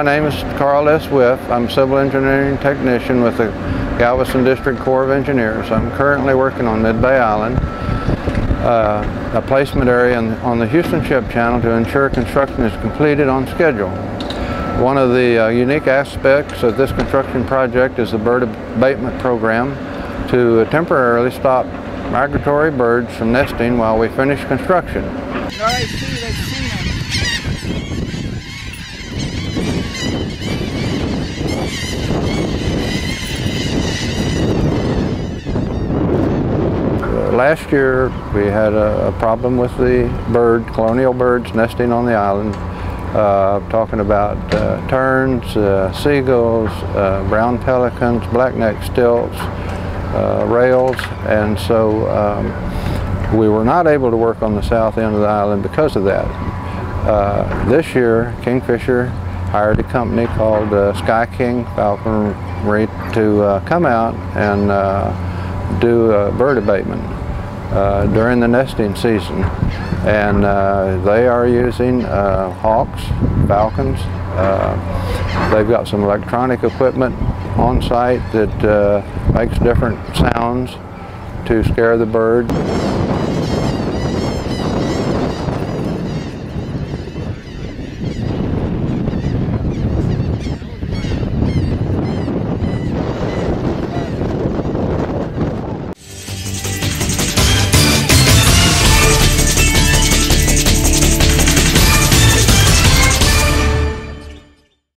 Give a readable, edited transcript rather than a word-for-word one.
My name is Carl S. Wipff. I'm civil engineering technician with the Galveston District Corps of Engineers. I'm currently working on Mid-Bay Island, a placement area on the Houston Ship Channel to ensure construction is completed on schedule. One of the unique aspects of this construction project is the bird abatement program to temporarily stop migratory birds from nesting while we finish construction. Last year we had a problem with the colonial birds nesting on the island. Talking about terns, seagulls, brown pelicans, blackneck stilts, rails, and so we were not able to work on the south end of the island because of that. This year, Kingfisher hired a company called Sky King Falconry to come out and do bird abatement during the nesting season. And they are using hawks, falcons. They've got some electronic equipment on site that makes different sounds to scare the bird.